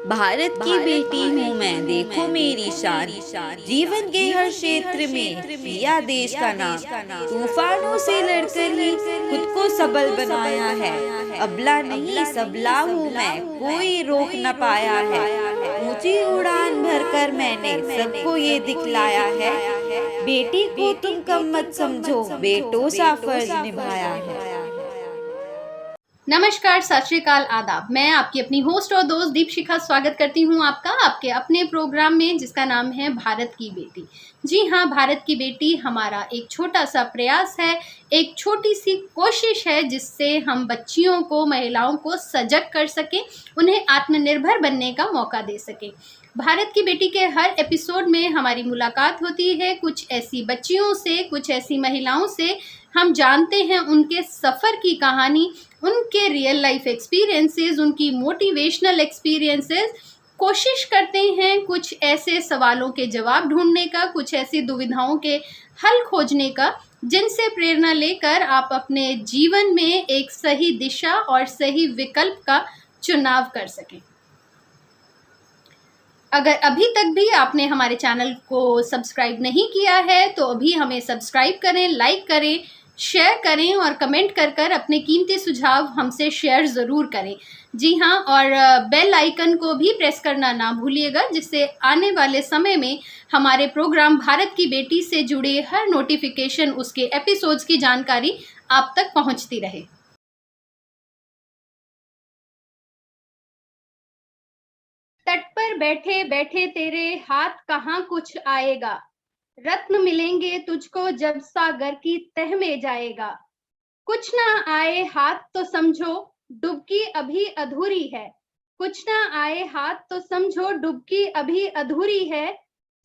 भारत की बेटी हूँ मैं, देखो मेरी शान। जीवन के हर क्षेत्र में किया देश का नाम। तूफानों से लड़कर ही खुद को सबल बनाया है। अबला नहीं सबला हूँ मैं, कोई रोक न पाया है। ऊंची उड़ान भरकर मैंने सबको ये दिखलाया है। बेटी को तुम कम मत समझो, बेटों सा फर्ज निभाया है। नमस्कार, सत श्री अकाल, आदाब। मैं आपकी अपनी होस्ट और दोस्त दीपशिखा स्वागत करती हूं आपका आपके अपने प्रोग्राम में, जिसका नाम है भारत की बेटी। जी हाँ, भारत की बेटी हमारा एक छोटा सा प्रयास है, एक छोटी सी कोशिश है, जिससे हम बच्चियों को, महिलाओं को सजग कर सकें, उन्हें आत्मनिर्भर बनने का मौका दे सकें। भारत की बेटी के हर एपिसोड में हमारी मुलाकात होती है कुछ ऐसी बच्चियों से, कुछ ऐसी महिलाओं से। हम जानते हैं उनके सफ़र की कहानी, उनके रियल लाइफ एक्सपीरियंसेस, उनकी मोटिवेशनल एक्सपीरियंसेस। कोशिश करते हैं कुछ ऐसे सवालों के जवाब ढूंढने का, कुछ ऐसी दुविधाओं के हल खोजने का, जिनसे प्रेरणा लेकर आप अपने जीवन में एक सही दिशा और सही विकल्प का चुनाव कर सकें। अगर अभी तक भी आपने हमारे चैनल को सब्सक्राइब नहीं किया है तो अभी हमें सब्सक्राइब करें, लाइक करें, शेयर करें और कमेंट कर कर अपने कीमती सुझाव हमसे शेयर ज़रूर करें। जी हाँ, और बेल आइकन को भी प्रेस करना ना भूलिएगा, जिससे आने वाले समय में हमारे प्रोग्राम भारत की बेटी से जुड़े हर नोटिफिकेशन, उसके एपिसोड्स की जानकारी आप तक पहुंचती रहे। तट पर बैठे बैठे तेरे हाथ कहाँ कुछ आएगा, रत्न मिलेंगे तुझको जब सागर की तह में जाएगा। कुछ ना आए हाथ तो समझो डुबकी अभी अधूरी है, कुछ ना आए हाथ तो समझो डुबकी अभी अधूरी है।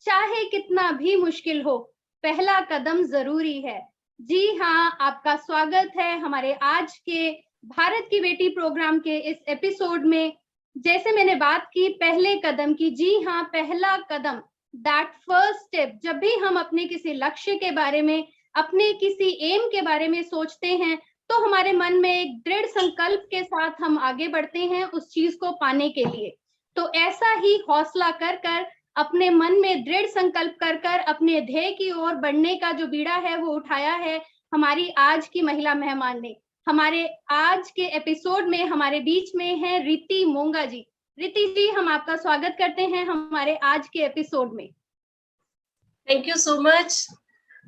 चाहे कितना भी मुश्किल हो, पहला कदम जरूरी है। जी हाँ, आपका स्वागत है हमारे आज के भारत की बेटी प्रोग्राम के इस एपिसोड में। जैसे मैंने बात की पहले कदम की, जी हाँ, पहला कदम, दैट फर्स्ट स्टेप। जब भी हम अपने किसी लक्ष्य के बारे में, अपने किसी एम के बारे में सोचते हैं, तो हमारे मन में एक दृढ़ संकल्प के साथ हम आगे बढ़ते हैं उस चीज को पाने के लिए। तो ऐसा ही हौसला कर कर, अपने मन में दृढ़ संकल्प कर कर अपने ध्येय की ओर बढ़ने का जो बीड़ा है वो उठाया है हमारी आज की महिला मेहमान ने। हमारे आज के एपिसोड में हमारे बीच में है रीति मोंगा जी। रीति जी, हम आपका स्वागत करते हैं हमारे आज के एपिसोड में। Thank you so much.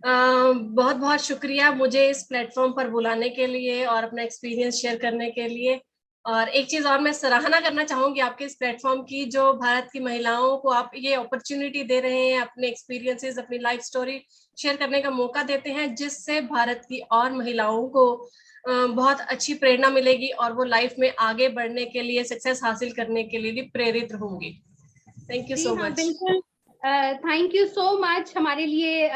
बहुत बहुत शुक्रिया मुझे इस प्लेटफॉर्म पर बुलाने के लिए और अपना एक्सपीरियंस शेयर करने के लिए। और एक चीज और मैं सराहना करना चाहूंगी आपके इस प्लेटफॉर्म की, जो भारत की महिलाओं को आप ये अपॉर्चुनिटी दे रहे हैं, अपने एक्सपीरियंसेस, अपनी लाइफ स्टोरी शेयर करने का मौका देते हैं, जिससे भारत की और महिलाओं को बहुत अच्छी प्रेरणा मिलेगी और वो लाइफ में आगे बढ़ने के लिए, सक्सेस हासिल करने के लिए भी प्रेरित होंगी। थैंक यू सो हाँ, मच। बिल्कुल। Thank you so much. हमारे लिए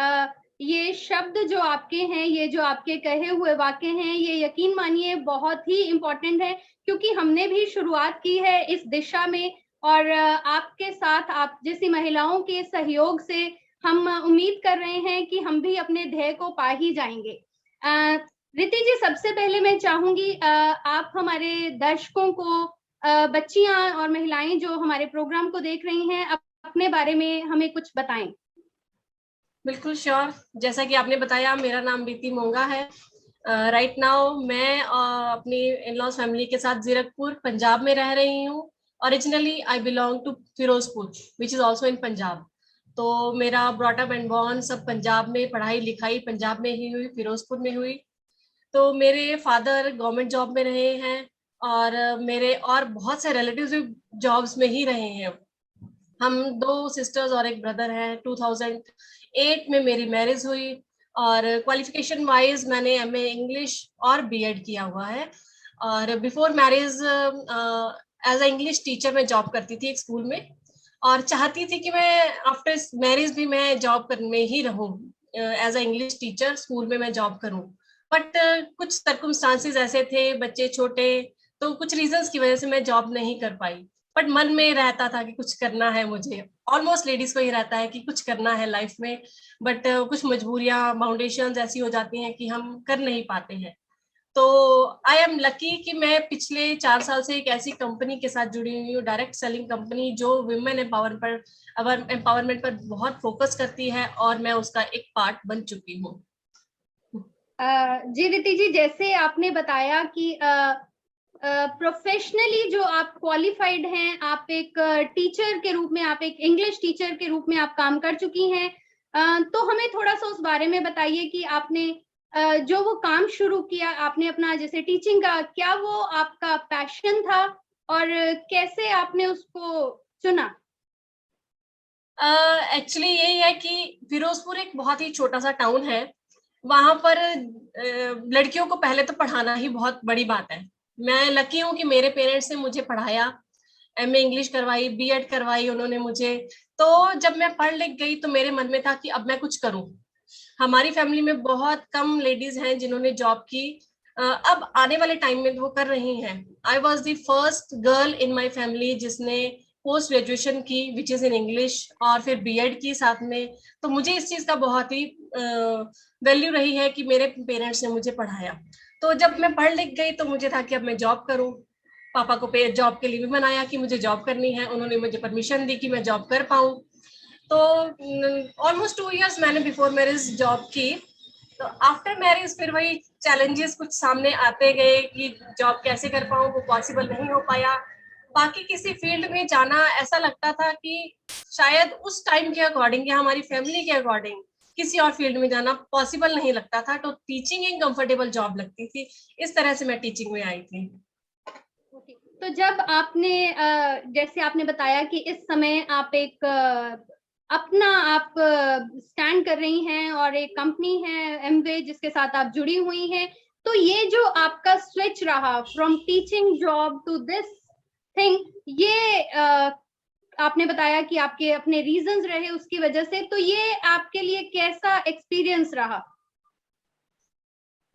ये शब्द जो आपके हैं, ये जो आपके कहे हुए वाक्य हैं, ये यकीन मानिए बहुत ही इम्पोर्टेंट है, क्योंकि हमने भी शुरुआत की है इस दिशा में। और आपके साथ, आप जैसी महिलाओं के सहयोग से हम उम्मीद कर रहे हैं कि हम भी अपने ध्येय को पा ही जाएंगे। रीति जी, सबसे पहले मैं चाहूंगी आप हमारे दर्शकों को, बच्चियां और महिलाएं जो हमारे प्रोग्राम को देख रही हैं, अपने बारे में हमें कुछ बताएं। बिल्कुल श्योर। जैसा कि आपने बताया, मेरा नाम रीति मोंगा है। राइट नाउ मैं अपनी इन-लॉज फैमिली के साथ जीरकपुर पंजाब में रह रही हूँ। Originally I belong to Firozpur which is also in Punjab. तो मेरा ब्रॉट अप एंड बॉर्न सब पंजाब में, पढ़ाई लिखाई पंजाब में ही हुई, फिरोजपुर में हुई। तो मेरे फादर गवर्नमेंट जॉब में रहे हैं और मेरे और बहुत से रिलेटिव्स भी जॉब्स में ही रहे हैं। हम 2 सिस्टर्स और एक ब्रदर हैं। 2008 में मेरी मैरिज हुई और क्वालिफिकेशन वाइज मैंने एमए इंग्लिश और बीएड किया हुआ है। और before marriage as a English teacher मैं जॉब करती थी एक स्कूल में, और चाहती थी कि मैं आफ्टर मैरिज भी मैं जॉब में ही रहूं, as a English teacher school में मैं जॉब करूं। बट कुछ सर्कमस्टांसेस ऐसे थे, बच्चे छोटे, तो कुछ रीजंस की वजह से मैं जॉब नहीं कर पाई। बट मन में रहता था कि कुछ करना है मुझे। ऑलमोस्ट लेडीज को ही रहता है कि कुछ करना है लाइफ में, बट कुछ मजबूरियां, फाउंडेशन ऐसी हो जाती हैं कि हम कर नहीं पाते हैं। तो आई एम लकी कि मैं पिछले 4 साल से एक ऐसी कंपनी के साथ जुड़ी हुई हूँ, डायरेक्ट सेलिंग कंपनी, जो वुमेन एम्पावरमेंट पर बहुत फोकस करती है, और मैं उसका एक पार्ट बन चुकी हूँ। जी रीति जी, जैसे आपने बताया कि प्रोफेशनली जो आप क्वालिफाइड हैं, आप एक टीचर के रूप में, आप एक इंग्लिश टीचर के रूप में आप काम कर चुकी हैं, तो हमें थोड़ा सा उस बारे में बताइए कि आपने जो वो काम शुरू किया, आपने अपना जैसे टीचिंग का, क्या वो आपका पैशन था और कैसे आपने उसको चुना? एक्चुअली यही है कि फिरोजपुर एक बहुत ही छोटा सा टाउन है। वहां पर लड़कियों को पहले तो पढ़ाना ही बहुत बड़ी बात है। मैं लकी हूँ कि मेरे पेरेंट्स ने मुझे पढ़ाया, एमए इंग्लिश करवाई, बीएड करवाई उन्होंने मुझे। तो जब मैं पढ़ लिख गई तो मेरे मन में था कि अब मैं कुछ करूं। हमारी फैमिली में बहुत कम लेडीज हैं जिन्होंने जॉब की। अब आने वाले टाइम में वो कर रही हैं। I was the first girl in my family जिसने पोस्ट ग्रेजुएशन की, विच इज इन इंग्लिश, और फिर बीएड की साथ में। तो मुझे इस चीज का बहुत ही वैल्यू रही है कि मेरे पेरेंट्स ने मुझे पढ़ाया। तो जब मैं पढ़ लिख गई तो मुझे था कि अब मैं जॉब करूं। पापा को जॉब के लिए भी मनाया कि मुझे जॉब करनी है, उन्होंने मुझे परमिशन दी कि मैं जॉब कर पाऊं। तो ऑलमोस्ट 2 इयर्स मैंने बिफोर मैरिज जॉब की। तो आफ्टर मैरिज फिर वही चैलेंजेस कुछ सामने आते गए कि जॉब कैसे कर पाऊं, वो पॉसिबल नहीं हो पाया। बाकी किसी फील्ड में जाना ऐसा लगता था कि शायद उस टाइम के अकॉर्डिंग या हमारी फैमिली के अकॉर्डिंग किसी और फील्ड में जाना पॉसिबल नहीं लगता था। तो टीचिंग एक कंफर्टेबल जॉब लगती थी, इस तरह से मैं टीचिंग में आई थी। तो जब आपने जैसे आपने बताया कि इस समय आप एक अपना आप स्टैंड कर रही हैं और एक कंपनी है एमवे जिसके साथ आप जुड़ी हुई हैं, तो ये जो आपका स्विच रहा from teaching job to this thing, ये आपने बताया कि आपके अपने रीजंस रहे उसकी वजह से, तो ये आपके लिए कैसा एक्सपीरियंस रहा?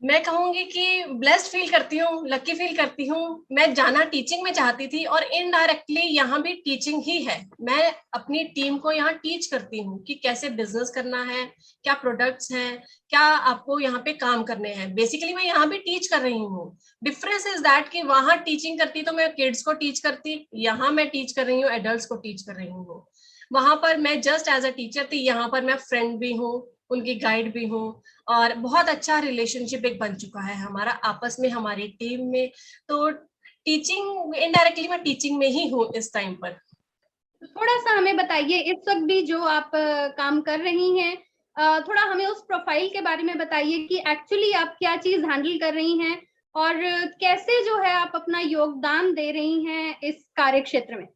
मैं कहूंगी कि ब्लेस्ड फील करती हूँ, लकी फील करती हूँ। मैं जाना टीचिंग में चाहती थी और इनडायरेक्टली यहाँ भी टीचिंग ही है। मैं अपनी टीम को यहाँ टीच करती हूँ कि कैसे बिजनेस करना है, क्या प्रोडक्ट्स हैं, क्या आपको यहाँ पे काम करने हैं। बेसिकली मैं यहाँ भी टीच कर रही हूँ। डिफरेंस इज दैट कि वहां टीचिंग करती तो मैं किड्स को टीच करती, यहाँ मैं टीच कर रही हूँ, एडल्ट्स को टीच कर रही हूँ। वहां पर मैं जस्ट एज अ टीचर थी, यहाँ पर मैं फ्रेंड भी हूँ, उनकी गाइड भी हूँ। और बहुत अच्छा रिलेशनशिप एक बन चुका है हमारा आपस में, हमारी टीम में। तो टीचिंग इनडायरेक्टली मैं टीचिंग में ही हूँ इस टाइम पर। थोड़ा सा हमें बताइए, इस वक्त भी जो आप काम कर रही हैं, थोड़ा हमें उस प्रोफाइल के बारे में बताइए कि एक्चुअली आप क्या चीज हैंडल कर रही हैं और कैसे जो है आप अपना योगदान दे रही हैं इस कार्य क्षेत्र में।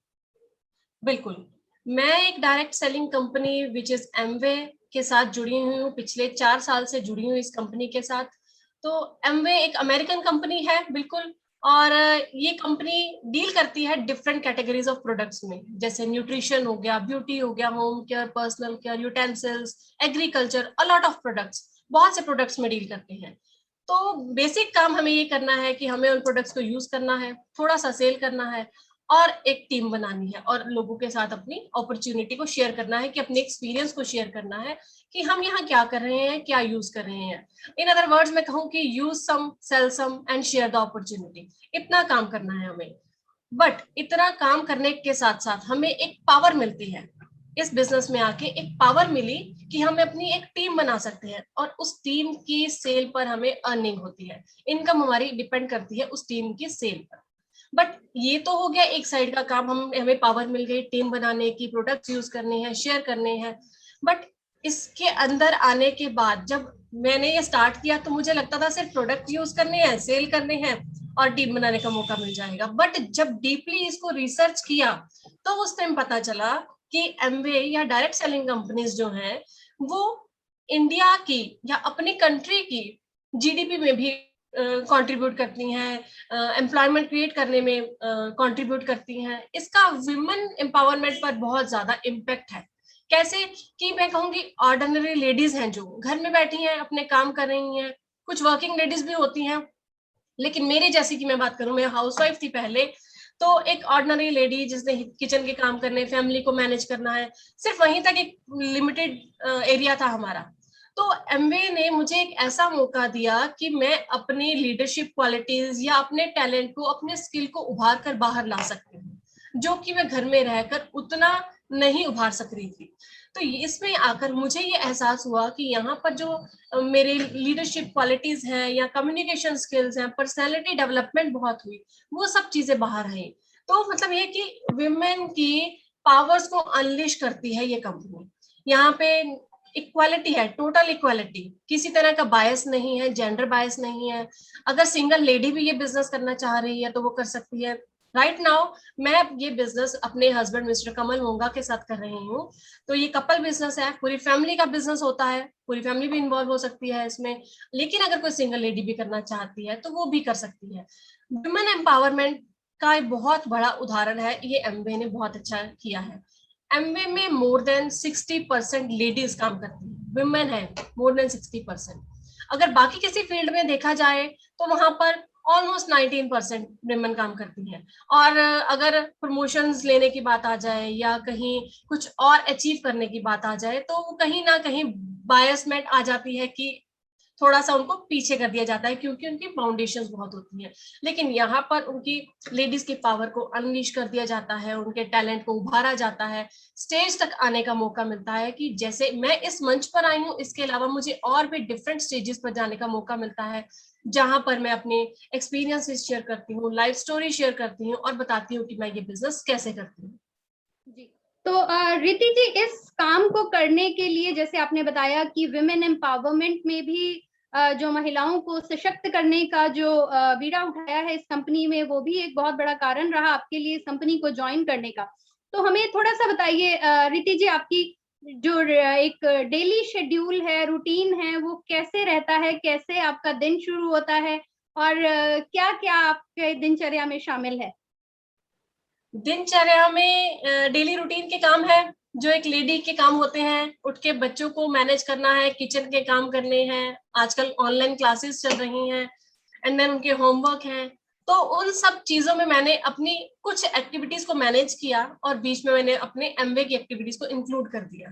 बिल्कुल, मैं एक direct selling company which is Amway के साथ जुड़ी हुई हूँ। पिछले 4 साल से जुड़ी हूँ इस कंपनी के साथ। तो एमवे एक अमेरिकन कंपनी है, बिल्कुल। और ये कंपनी डील करती है डिफरेंट कैटेगरीज ऑफ प्रोडक्ट्स में, जैसे न्यूट्रिशन हो गया, ब्यूटी हो गया, home care, personal care, utensils, agriculture, a lot of products, बहुत से प्रोडक्ट्स में डील करते हैं। तो बेसिक काम हमें ये करना है कि हमें उन प्रोडक्ट्स को यूज करना है, थोड़ा सा सेल करना है, और एक टीम बनानी है, और लोगों के साथ अपनी अपॉर्चुनिटी को शेयर करना है, कि अपने एक्सपीरियंस को शेयर करना है कि हम यहाँ क्या कर रहे हैं, क्या यूज कर रहे हैं। इन अदर वर्ड्स में कहूँ कि use some, sell some and share the opportunity. इतना काम करना है हमें। बट इतना काम करने के साथ साथ हमें एक पावर मिलती है। इस बिजनेस में आके एक पावर मिली कि हम अपनी एक टीम बना सकते हैं, और उस टीम की सेल पर हमें अर्निंग होती है। इनकम हमारी डिपेंड करती है उस टीम की सेल पर। बट ये तो हो गया एक साइड का काम, हमें पावर मिल गई टीम बनाने की, प्रोडक्ट्स यूज करने हैं, शेयर करने हैं। बट इसके अंदर आने के बाद जब मैंने ये स्टार्ट किया तो मुझे लगता था सिर्फ प्रोडक्ट यूज करने हैं, सेल करने हैं, और टीम बनाने का मौका मिल जाएगा। बट जब डीपली इसको रिसर्च किया तो उस टाइम पता चला कि एमवे या डायरेक्ट सेलिंग कंपनीज जो हैं वो इंडिया की या अपनी कंट्री की जीडीपी में भी कंट्रीब्यूट करती हैं, एम्प्लॉयमेंट क्रिएट करने में कंट्रीब्यूट करती हैं। इसका वुमेन एम्पावरमेंट पर बहुत ज्यादा इम्पैक्ट है। कैसे कि मैं कहूँगी ऑर्डिनरी लेडीज हैं जो घर में बैठी हैं, अपने काम कर रही हैं, कुछ वर्किंग लेडीज भी होती हैं, लेकिन मेरी जैसी की मैं बात करूं, मैं हाउसवाइफ थी पहले। तो एक ऑर्डिनरी लेडी जिसने किचन के काम करने, फैमिली को मैनेज करना है, सिर्फ वहीं तक एक लिमिटेड एरिया था हमारा। तो एमवे ने मुझे एक ऐसा मौका दिया कि मैं अपनी लीडरशिप क्वालिटीज या अपने टैलेंट को, अपने स्किल को उभार कर बाहर ला सकती हूँ, जो कि मैं घर में रहकर उतना नहीं उभार सक रही थी। तो इसमें आकर मुझे ये एहसास हुआ कि यहाँ पर जो मेरे लीडरशिप क्वालिटीज हैं या कम्युनिकेशन स्किल्स हैं, पर्सनालिटी डेवलपमेंट बहुत हुई, वो सब चीजें बाहर आई। तो मतलब ये कि विमेन की पावर्स को अनलिश करती है ये कंपनी। यहाँ पे इक्वालिटी है, टोटल इक्वालिटी, किसी तरह का बायस नहीं है, जेंडर बायस नहीं है। अगर सिंगल लेडी भी ये बिजनेस करना चाह रही है तो वो कर सकती है। राइट नाउ मैं ये बिजनेस अपने हस्बैंड मिस्टर कमल मोंगा के साथ कर रही हूँ। तो ये कपल बिजनेस है, पूरी फैमिली का बिजनेस होता है, पूरी फैमिली भी इन्वॉल्व हो सकती है इसमें। लेकिन अगर कोई सिंगल लेडी भी करना चाहती है तो वो भी कर सकती है। वुमेन एम्पावरमेंट का एक बहुत बड़ा उदाहरण है, ये एमवे ने बहुत अच्छा किया है। एमवे में मोर देन 60% लेडीज काम करती है, वुमेन है मोर देन 60%। अगर बाकी किसी फील्ड में देखा जाए तो वहां पर ऑलमोस्ट 19% वुमेन काम करती हैं। और अगर प्रमोशंस लेने की बात आ जाए या कहीं कुछ और अचीव करने की बात आ जाए तो कहीं ना कहीं बायसमेंट आ जाती है कि थोड़ा सा उनको पीछे कर दिया जाता है, क्योंकि उनकी फाउंडेशंस बहुत होती हैं। लेकिन यहाँ पर उनकी लेडीज की पावर को अनलीश कर दिया जाता है, उनके टैलेंट को उभारा जाता है, स्टेज तक आने का मौका मिलता है कि जैसे मैं इस मंच पर आई हूँ, इसके अलावा मुझे और भी डिफरेंट स्टेजेस पर जाने का मौका मिलता है, जहां पर मैं अपने एक्सपीरियंसेस शेयर करती हूँ, लाइफ स्टोरी शेयर करती हूँ और बताती हूँ कि मैं ये बिजनेस कैसे करती हूँ। जी। तो रिति जी, इस काम को करने के लिए जैसे आपने बताया कि विमेन एम्पावरमेंट में भी जो महिलाओं को सशक्त करने का जो बीड़ा उठाया है इस कंपनी में, वो भी एक बहुत बड़ा कारण रहा आपके लिए इस कंपनी को ज्वाइन करने का। तो हमें थोड़ा सा बताइए रिति जी, आपकी जो एक डेली शेड्यूल है, रूटीन है, वो कैसे रहता है, कैसे आपका दिन शुरू होता है और क्या-क्या आपके दिनचर्या में शामिल है? दिनचर्या में डेली रूटीन के काम है जो एक लेडी के काम होते हैं। उठ के बच्चों को मैनेज करना है, किचन के काम करने हैं, आजकल ऑनलाइन क्लासेस चल रही हैं, एंड देन उनके होमवर्क हैं। तो उन सब चीजों में मैंने अपनी कुछ एक्टिविटीज को मैनेज किया और बीच में मैंने अपने एमवे की एक्टिविटीज को इंक्लूड कर दिया।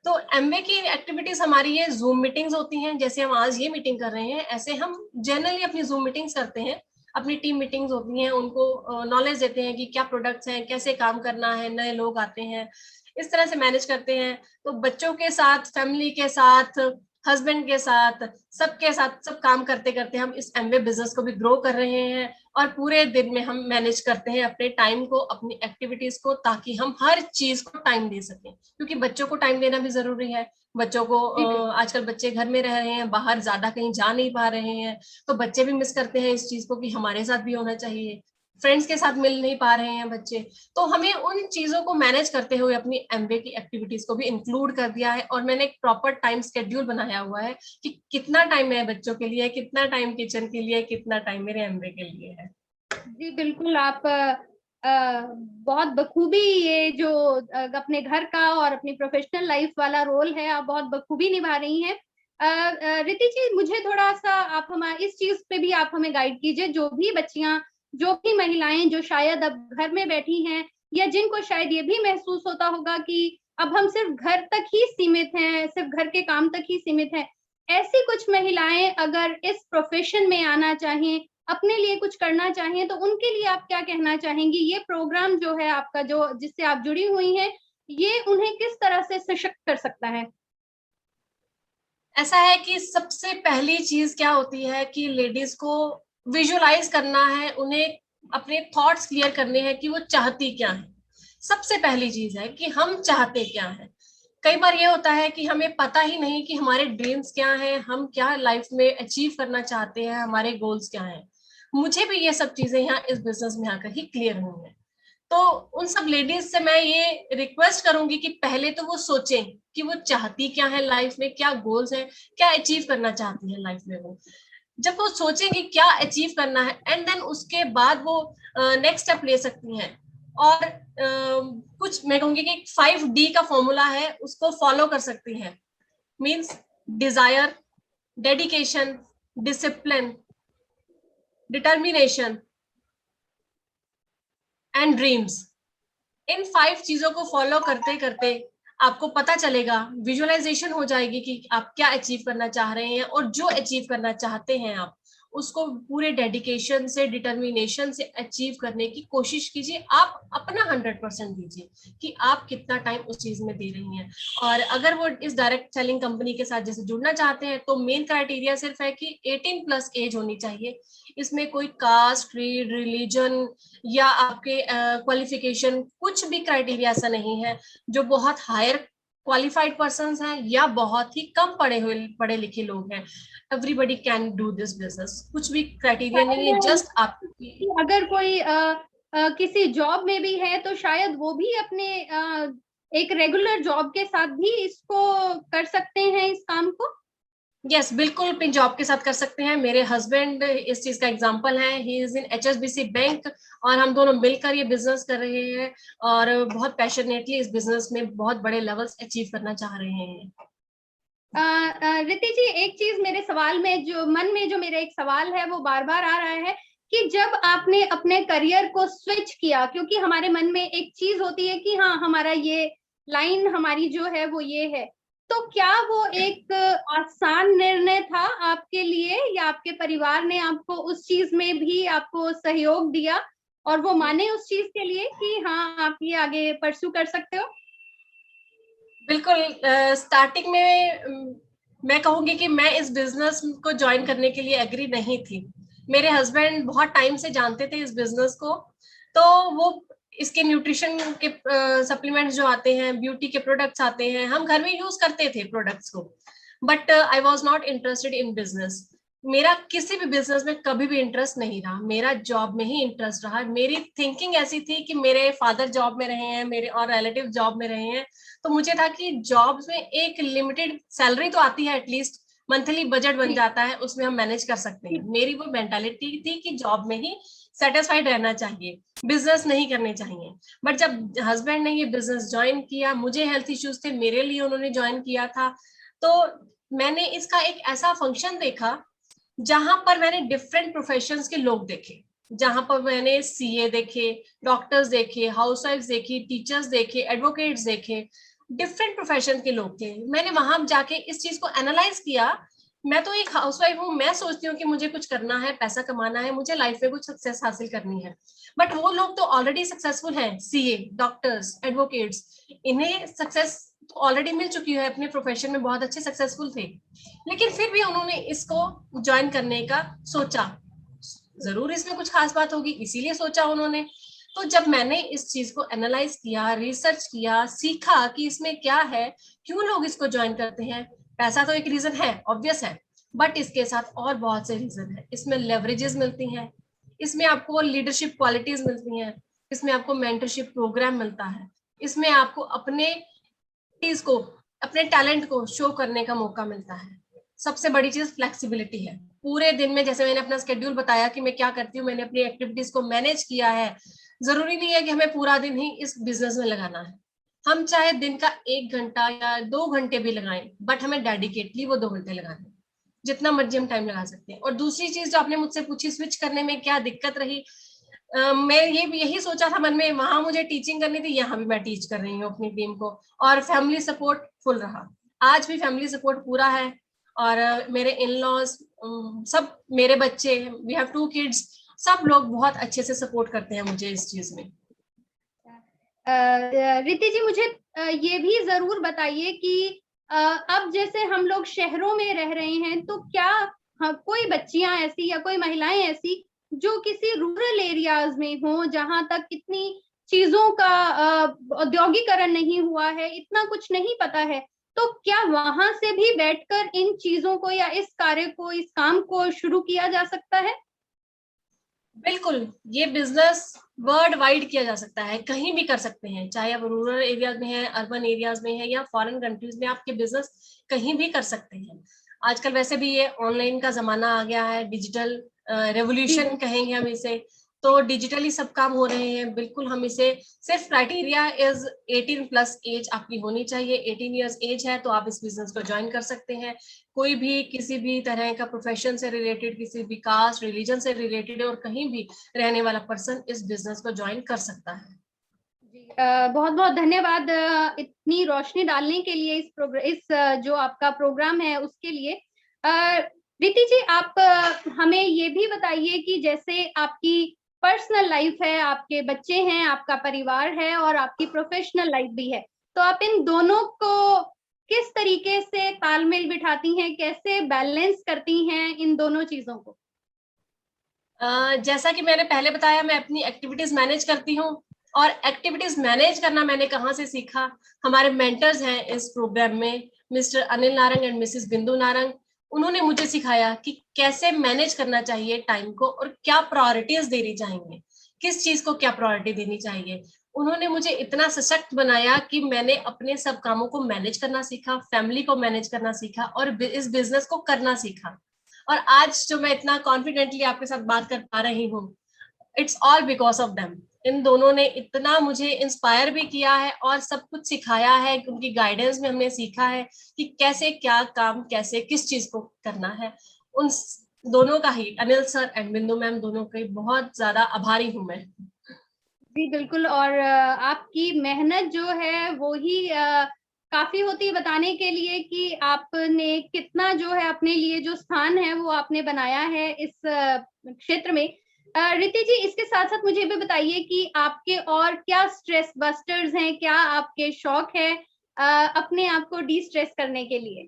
तो एमवे की एक्टिविटीज हमारी ये जूम मीटिंग्स होती हैं, जैसे हम आज ये मीटिंग कर रहे हैं, ऐसे हम जनरली अपनी जूम मीटिंग्स करते हैं। अपनी टीम मीटिंग्स होती हैं, उनको नॉलेज देते हैं कि क्या प्रोडक्ट्स हैं, कैसे काम करना है, नए लोग आते हैं, इस तरह से मैनेज करते हैं। तो बच्चों के साथ, फैमिली के साथ, हस्बैंड के साथ, सबके साथ सब काम करते करते हम इस एमवे बिजनेस को भी ग्रो कर रहे हैं। और पूरे दिन में हम मैनेज करते हैं अपने टाइम को, अपनी एक्टिविटीज को, ताकि हम हर चीज को टाइम दे सकें, क्योंकि बच्चों को टाइम देना भी जरूरी है। बच्चों को आजकल बच्चे घर में रह रहे हैं, बाहर ज्यादा कहीं जा नहीं पा रहे हैं, तो बच्चे भी मिस करते हैं इस चीज को कि हमारे साथ भी होना चाहिए। फ्रेंड्स के साथ मिल नहीं पा रहे हैं बच्चे, तो हमें उन चीजों को मैनेज करते हुए अपनी एमवे की एक्टिविटीज को भी इंक्लूड कर दिया है। और मैंने एक प्रॉपर टाइम शेड्यूल बनाया हुआ है कि कितना टाइम है बच्चों के लिए, कितना टाइम किचन के लिए, कितना टाइम मेरे एमवे के लिए है। जी बिल्कुल, आप बहुत बखूबी ये जो अपने घर का और अपनी प्रोफेशनल लाइफ वाला रोल है, आप बहुत बखूबी निभा रही हैं। रिति जी, मुझे थोड़ा-सा आप हमारे इस चीज़ पे भी आप हमें गाइड कीजिए, जो भी बच्चियाँ, जो भी महिलाएँ जो शायद अब घर में बैठी हैं या जिनको शायद ये भी महसूस होता होगा कि अब हम सिर्फ घर तक ही सीमित हैं, सिर्फ घर के काम तक ही सीमित हैं। ऐसी कुछ महिलाएँ अगर इस प्रोफेशन में आना चाहें, अपने लिए कुछ करना चाहें, तो उनके लिए आप क्या कहना चाहेंगी? ये प्रोग्राम जो है आपका, जो जिससे आप जुड़ी हुई हैं, ये उन्हें किस तरह से सशक्त कर सकता है? ऐसा है कि सबसे पहली चीज क्या होती है कि लेडीज को विजुअलाइज करना है, उन्हें अपने थॉट्स क्लियर करने हैं कि वो चाहती क्या है। सबसे पहली चीज है कि हम चाहते क्या है। कई बार ये होता है कि हमें पता ही नहीं कि हमारे ड्रीम्स क्या हैं, हम क्या लाइफ में अचीव करना चाहते हैं, हमारे गोल्स क्या हैं। मुझे भी ये सब चीजें यहाँ इस बिजनेस में आकर ही क्लियर हुई हैं। तो उन सब लेडीज से मैं ये रिक्वेस्ट करूंगी कि पहले तो वो सोचें कि वो चाहती क्या है लाइफ में, क्या गोल्स हैं, क्या अचीव करना चाहती है लाइफ में वो। जब वो सोचेंगी क्या अचीव करना है, एंड देन उसके बाद वो नेक्स्ट स्टेप ले सकती हैं। और कुछ मैं कहूंगी कि 5D का फॉर्मूला है, उसको फॉलो कर सकती हैं। Means desire, dedication, discipline, determination and dreams. इन 5 चीजों को फॉलो करते करते आपको पता चलेगा, विजुअलाइजेशन हो जाएगी कि आप क्या अचीव करना चाह रहे हैं, और जो अचीव करना चाहते हैं आप उसको पूरे डेडिकेशन से, डिटर्मिनेशन से अचीव करने की कोशिश कीजिए। आप अपना 100% दीजिए कि आप कितना टाइम उस चीज में दे रही हैं। और अगर वो इस डायरेक्ट सेलिंग कंपनी के साथ जैसे जुड़ना चाहते हैं, तो मेन क्राइटेरिया सिर्फ है कि 18+ एज होनी चाहिए। इसमें कोई कास्ट, क्रीड, रिलीजन या आपके क्वालिफिकेशन कुछ भी क्राइटेरिया ऐसा नहीं है। जो बहुत हायर क्वालिफाइड पर्सन हैं या बहुत ही कम पढ़े लिखे लोग हैं, everybody can do this business. कुछ भी क्राइटेरिया नहीं है, जस्ट आप कि अगर कोई किसी जॉब में भी है तो शायद वो भी अपने एक रेगुलर जॉब के साथ भी इसको कर सकते हैं, इस काम को। यस, बिल्कुल अपनी जॉब के साथ कर सकते हैं। मेरे हस्बैंड इस चीज का एग्जांपल है। He is in HSBC bank, और हम दोनों मिलकर ये बिजनेस कर रहे हैं और बहुत पैशनेटली इस बिजनेस में बहुत बड़े लेवल्स अचीव करना चाह रहे हैं। रिति जी, एक चीज मेरे सवाल में जो मन में जो मेरा एक सवाल है वो बार बार आ रहा है कि जब आपने अपने करियर को स्विच किया, क्योंकि हमारे मन में एक चीज होती है कि हाँ हमारा ये लाइन हमारी जो है वो ये है, तो क्या वो एक आसान निर्णय था आपके लिए, या आपके परिवार ने आपको उस चीज में भी आपको सहयोग दिया और वो माने उस चीज के लिए कि हाँ आप ये आगे परस्यू कर सकते हो? बिल्कुल। स्टार्टिंग में मैं कहूंगी कि मैं इस बिजनेस को ज्वाइन करने के लिए एग्री नहीं थी। मेरे हस्बैंड बहुत टाइम से जानते थे इस बिजनेस को, तो वो इसके न्यूट्रिशन के सप्लीमेंट्स जो आते हैं, ब्यूटी के प्रोडक्ट्स आते हैं, हम घर में यूज करते थे प्रोडक्ट्स को। But I was not interested in business. मेरा किसी भी बिजनेस में कभी भी इंटरेस्ट नहीं रहा, मेरा जॉब में ही इंटरेस्ट रहा। मेरी थिंकिंग ऐसी थी कि मेरे फादर जॉब में रहे हैं, मेरे और रिलेटिव जॉब में रहे हैं, तो मुझे था कि जॉब्स में एक लिमिटेड सैलरी तो आती है, एटलीस्ट मंथली बजट बन जाता है, उसमें हम मैनेज कर सकते हैं। मेरी वो मेंटालिटी थी कि जॉब में ही सेटिस्फाइड रहना चाहिए, बिजनेस नहीं करने चाहिए। बट जब हस्बैंड ने ये बिजनेस ज्वाइन किया, मुझे हेल्थ इश्यूज थे, मेरे लिए उन्होंने ज्वाइन किया था, तो मैंने इसका एक ऐसा फंक्शन देखा जहां पर मैंने डिफरेंट प्रोफेशंस के लोग देखे, जहां पर मैंने सीए देखे, डॉक्टर्स देखे, हाउसवाइफ्स देखी, टीचर्स देखे, एडवोकेट्स देखे, डिफरेंट प्रोफेशन के लोग थे। मैंने वहां जाके इस चीज को एनालाइज किया। मैं तो एक हाउसवाइफ हूँ, मैं सोचती हूँ कि मुझे कुछ करना है, पैसा कमाना है, मुझे लाइफ में कुछ सक्सेस हासिल करनी है। बट वो लोग तो ऑलरेडी सक्सेसफुल हैं, सीए, डॉक्टर्स, एडवोकेट्स, इन्हें सक्सेस ऑलरेडी मिल चुकी है, अपने प्रोफेशन में बहुत अच्छे सक्सेसफुल थे, लेकिन फिर भी उन्होंने इसको ज्वाइन करने का सोचा। जरूर इसमें कुछ खास बात होगी, इसीलिए सोचा उन्होंने। तो जब मैंने इस चीज को एनालाइज किया, रिसर्च किया, सीखा कि इसमें क्या है, क्यों लोग इसको ज्वाइन करते हैं। पैसा तो एक रीजन है, ऑब्वियस है, बट इसके साथ और बहुत से रीजन है। इसमें लेवरेजेस मिलती हैं, इसमें आपको लीडरशिप क्वालिटीज मिलती हैं, इसमें आपको मेंटरशिप प्रोग्राम मिलता है, इसमें आपको अपने चीज को, अपने टैलेंट को शो करने का मौका मिलता है। सबसे बड़ी चीज फ्लेक्सिबिलिटी है। पूरे दिन में जैसे मैंने अपना स्केड्यूल बताया कि मैं क्या करती हूँ, मैंने अपनी एक्टिविटीज को मैनेज किया है। जरूरी नहीं है कि हमें पूरा दिन ही इस बिजनेस में लगाना है, हम चाहे दिन का 1 घंटा या 2 घंटे भी लगाएं, बट हमें डेडिकेटली वो 2 घंटे लगाने हैं, जितना मर्जी हम टाइम लगा सकते हैं। और दूसरी चीज जो आपने मुझसे पूछी, स्विच करने में क्या दिक्कत रही, मैं यही सोचा था मन में, वहां मुझे टीचिंग करनी थी, यहाँ भी मैं टीच कर रही हूँ अपनी टीम को, और फैमिली सपोर्ट फुल रहा। आज भी फैमिली सपोर्ट पूरा है, और मेरे इन लॉज, सब मेरे बच्चे, वी हैव 2 किड्स, सब लोग बहुत अच्छे से सपोर्ट करते हैं मुझे इस चीज में। रिति जी, मुझे ये भी जरूर बताइए कि अब जैसे हम लोग शहरों में रह रहे हैं, तो क्या कोई बच्चियां ऐसी या कोई महिलाएं ऐसी जो किसी रूरल एरियाज में हो, जहां तक इतनी चीजों का औद्योगिकरण नहीं हुआ है, इतना कुछ नहीं पता है, तो क्या वहां से भी बैठकर इन चीजों को या इस कार्य को, इस काम को शुरू किया जा सकता है? बिल्कुल, ये बिजनेस वर्ल्ड वाइड किया जा सकता है, कहीं भी कर सकते हैं, चाहे आप रूरल एरियाज में है, अर्बन एरियाज में है, या फॉरेन कंट्रीज में आपके बिजनेस कहीं भी कर सकते हैं। आजकल वैसे भी ये ऑनलाइन का जमाना आ गया है, डिजिटल रेवोल्यूशन कहेंगे हम इसे, तो डिजिटली सब काम हो रहे हैं। बिल्कुल हम इसे, सिर्फ क्राइटेरिया इज 18+ एज आपकी होनी चाहिए। 18 ईयर्स एज है तो आप इस बिजनेस को ज्वाइन कर सकते हैं। कोई भी किसी भी तरह का प्रोफेशन से रिलेटेड, किसी भी कास्ट, रिलीजन से रिलेटेड और कहीं भी रहने वाला पर्सन इस बिजनेस को ज्वाइन कर सकता है। बहुत बहुत धन्यवाद इतनी रोशनी डालने के लिए इस जो आपका प्रोग्राम है उसके लिए। रीति जी, आप हमें ये भी बताइए कि जैसे आपकी पर्सनल लाइफ है, आपके बच्चे हैं, आपका परिवार है और आपकी प्रोफेशनल लाइफ भी है, तो आप इन दोनों को किस तरीके से तालमेल बिठाती हैं, कैसे बैलेंस करती हैं इन दोनों चीजों को? जैसा कि मैंने पहले बताया, मैं अपनी एक्टिविटीज मैनेज करती हूँ। और एक्टिविटीज मैनेज करना मैंने कहाँ से सीखा? हमारे मेंटर्स हैं इस प्रोग्राम में, mister Anil Narang and Mrs बिंदु नारंग। उन्होंने मुझे सिखाया कि कैसे मैनेज करना चाहिए टाइम को और क्या प्रायोरिटीज देनी चाहिए, किस चीज को क्या प्रायोरिटी देनी चाहिए। उन्होंने मुझे इतना सशक्त बनाया कि मैंने अपने सब कामों को मैनेज करना सीखा, फैमिली को मैनेज करना सीखा और इस बिजनेस को करना सीखा। और आज जो मैं इतना कॉन्फिडेंटली आपके साथ बात कर पा रही हूँ, it's all because of them. इन दोनों ने इतना मुझे इंस्पायर भी किया है और सब कुछ सिखाया है। उनकी गाइडेंस में हमने सीखा है कि कैसे क्या काम, कैसे किस चीज को करना है। उन दोनों का ही, अनिल सर एंड बिंदु मैम, दोनों की बहुत ज्यादा आभारी हूँ मैं। जी बिल्कुल। और आपकी मेहनत जो है वो ही काफी होती है बताने के लिए कि आपने कितना जो है अपने लिए जो स्थान है वो आपने बनाया है इस क्षेत्र में। रीति जी, इसके साथ साथ मुझे भी बताइए कि आपके और क्या स्ट्रेस बस्टर्स हैं, क्या आपके शौक है अपने आप को डी स्ट्रेस करने के लिए?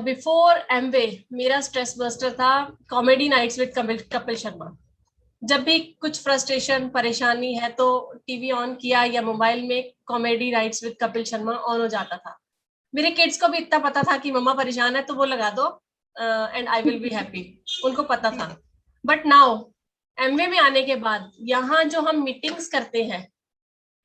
बिफोर एमवे मेरा स्ट्रेस बस्टर था comedy nights with Kapil Sharma. जब भी कुछ फ्रस्ट्रेशन, परेशानी है तो टीवी ऑन किया या मोबाइल में comedy nights with Kapil Sharma on हो जाता था। मेरे किड्स को भी इतना पता था कि मम्मा परेशान है तो वो लगा दो and I will be happy, उनको पता था। बट नाउ एमवे में आने के बाद यहाँ जो हम मीटिंग्स करते हैं,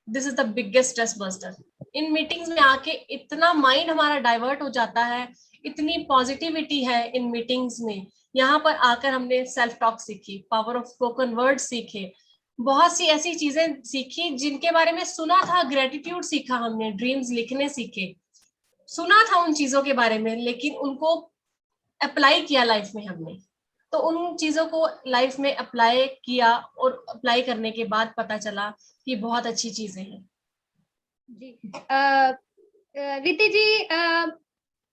this is the biggest stress buster. In meetings में आके इतना माइंड हमारा डाइवर्ट हो जाता है, इतनी पॉजिटिविटी है इन मीटिंग्स में। यहाँ पर आकर हमने सेल्फ टॉक सीखी, पावर ऑफ स्पोकन वर्ड सीखे, बहुत सी ऐसी चीजें सीखी जिनके बारे में सुना था। ग्रेटिट्यूड सीखा हमने, ड्रीम्स लिखने सीखे, सुना था उन चीजों के बारे में, लेकिन उनको अप्लाई किया लाइफ में हमने। तो उन चीजों को लाइफ में अप्लाई किया और अप्लाई करने के बाद पता चला कि बहुत अच्छी चीजें हैं। जी रीति जी,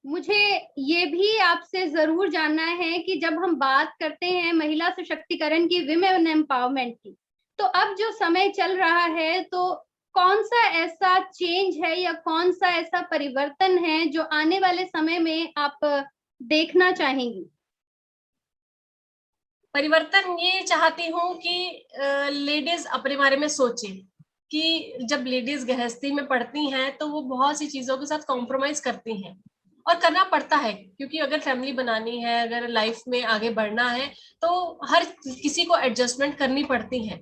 मुझे ये भी आपसे जरूर जानना है कि जब हम बात करते हैं महिला सशक्तिकरण की, विमेन एम्पावरमेंट की, तो अब जो समय चल रहा है तो कौन सा ऐसा चेंज है या कौन सा ऐसा परिवर्तन है जो आने वाले समय में आप देखना चाहेंगी? परिवर्तन ये चाहती हूँ कि लेडीज अपने बारे में सोचे कि जब लेडीज गृहस्थी में पड़ती हैं तो वो बहुत सी चीजों के साथ कॉम्प्रोमाइज करती हैं, और करना पड़ता है क्योंकि अगर फैमिली बनानी है, अगर लाइफ में आगे बढ़ना है तो हर किसी को एडजस्टमेंट करनी पड़ती है।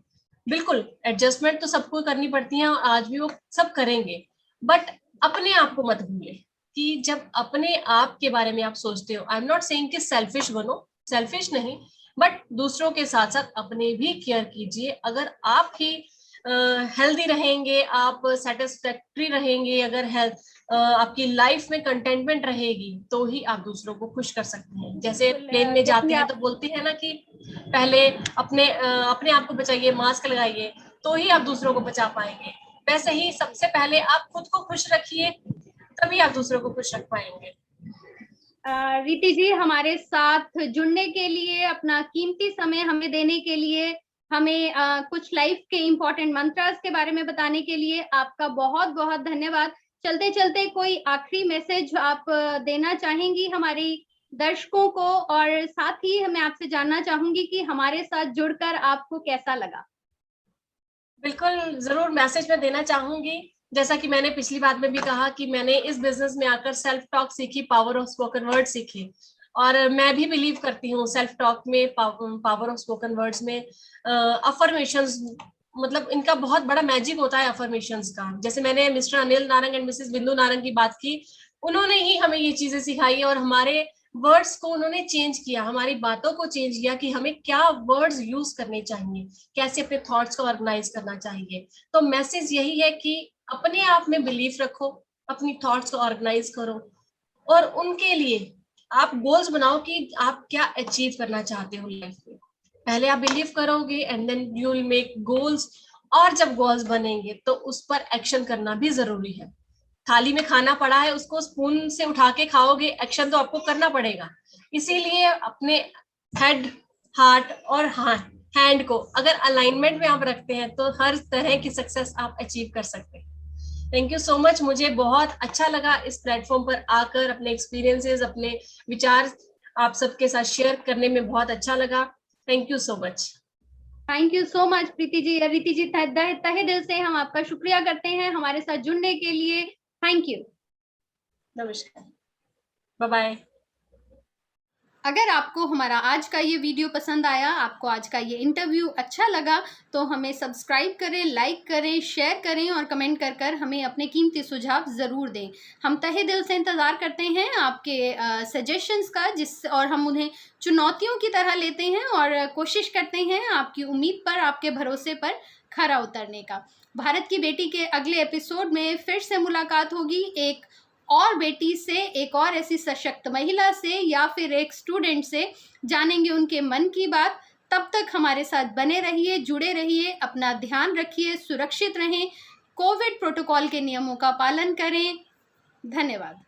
बिल्कुल, एडजस्टमेंट तो सबको करनी पड़ती है और आज भी वो सब करेंगे। बट अपने आप को मत भूलिए कि जब अपने आप के बारे में आप सोचते हो, आई एम नॉट सेइंग कि सेल्फिश बनो, सेल्फिश नहीं, बट दूसरों के साथ साथ अपने भी केयर कीजिए। अगर आप ही हेल्दी रहेंगे, आप सेटिस्फैक्ट्री रहेंगे, अगर हेल्थ आपकी लाइफ में कंटेंटमेंट रहेगी तो ही आप दूसरों को खुश कर सकते हैं। जैसे प्लेन में जाते हैं तो बोलते हैं ना कि पहले अपने आप को बचाइए, मास्क लगाइए, तो ही आप दूसरों को बचा पाएंगे। वैसे ही सबसे पहले आप खुद को खुश रखिए, तभी आप दूसरों को खुश रख पाएंगे। रीति जी, हमारे साथ जुड़ने के लिए, अपना कीमती समय हमें देने के लिए, हमें कुछ लाइफ के इम्पोर्टेंट मंत्रास के बारे में बताने के लिए आपका बहुत बहुत धन्यवाद। चलते चलते कोई आखिरी मैसेज आप देना चाहेंगी हमारी दर्शकों को, और साथ ही मैं आपसे जानना चाहूंगी कि हमारे साथ जुड़कर आपको कैसा लगा? बिल्कुल, जरूर मैसेज में देना चाहूंगी। जैसा कि मैंने पिछली बात में भी कहा कि मैंने इस बिजनेस में आकर सेल्फ टॉक सीखी, पावर ऑफ स्पोकन वर्ड सीखी, और मैं भी बिलीव करती हूँ सेल्फ टॉक में, पावर ऑफ स्पोकन वर्ड्स में। अफर्मेशंस, मतलब इनका बहुत बड़ा मैजिक होता है अफर्मेशंस का। जैसे मैंने mister Anil Narang and Mrs बिंदु नारंग की बात की, उन्होंने ही हमें ये चीजें सिखाई और हमारे वर्ड्स को उन्होंने चेंज किया, हमारी बातों को चेंज किया कि हमें क्या वर्ड्स यूज करने चाहिए, कैसे अपने थॉट्स को ऑर्गेनाइज करना चाहिए। तो मैसेज यही है कि अपने आप में बिलीफ रखो, अपनी थॉट्स को ऑर्गेनाइज करो और उनके लिए आप गोल्स बनाओ कि आप क्या अचीव करना चाहते हो लाइफ में। पहले आप बिलीव करोगे and then you will make goals, और जब गोल्स बनेंगे तो उस पर एक्शन करना भी जरूरी है। थाली में खाना पड़ा है, उसको स्पून से उठा के खाओगे, एक्शन तो आपको करना पड़ेगा। इसीलिए अपने हेड, हार्ट और हैंड को अगर अलाइनमेंट में आप रखते हैं तो हर तरह की सक्सेस आप अचीव कर सकते हैं। Thank you so much. मुझे बहुत अच्छा लगा इस प्लेटफॉर्म पर आकर अपने एक्सपीरियंसेस, अपने विचार आप सबके साथ शेयर करने में बहुत अच्छा लगा। Thank you so much. Thank you so much Preeti ji. Reeti ji, तहे दिल से हम आपका शुक्रिया करते हैं हमारे साथ जुड़ने के लिए। Thank you. नमस्कार, बाय बाय। अगर आपको हमारा आज का ये वीडियो पसंद आया, आपको आज का ये इंटरव्यू अच्छा लगा, तो हमें सब्सक्राइब करें, लाइक करें, शेयर करें और कमेंट कर कर हमें अपने कीमती सुझाव ज़रूर दें। हम तहे दिल से इंतज़ार करते हैं आपके सजेशंस का, और हम उन्हें चुनौतियों की तरह लेते हैं और कोशिश करते हैं आपकी उम्मीद पर, आपके भरोसे पर खरा उतरने का। भारत की बेटी के अगले एपिसोड में फिर से मुलाकात होगी एक और बेटी से, एक और ऐसी सशक्त महिला से, या फिर एक स्टूडेंट से। जानेंगे उनके मन की बात। तब तक हमारे साथ बने रहिए, जुड़े रहिए, अपना ध्यान रखिए, सुरक्षित रहें, कोविड प्रोटोकॉल के नियमों का पालन करें। धन्यवाद।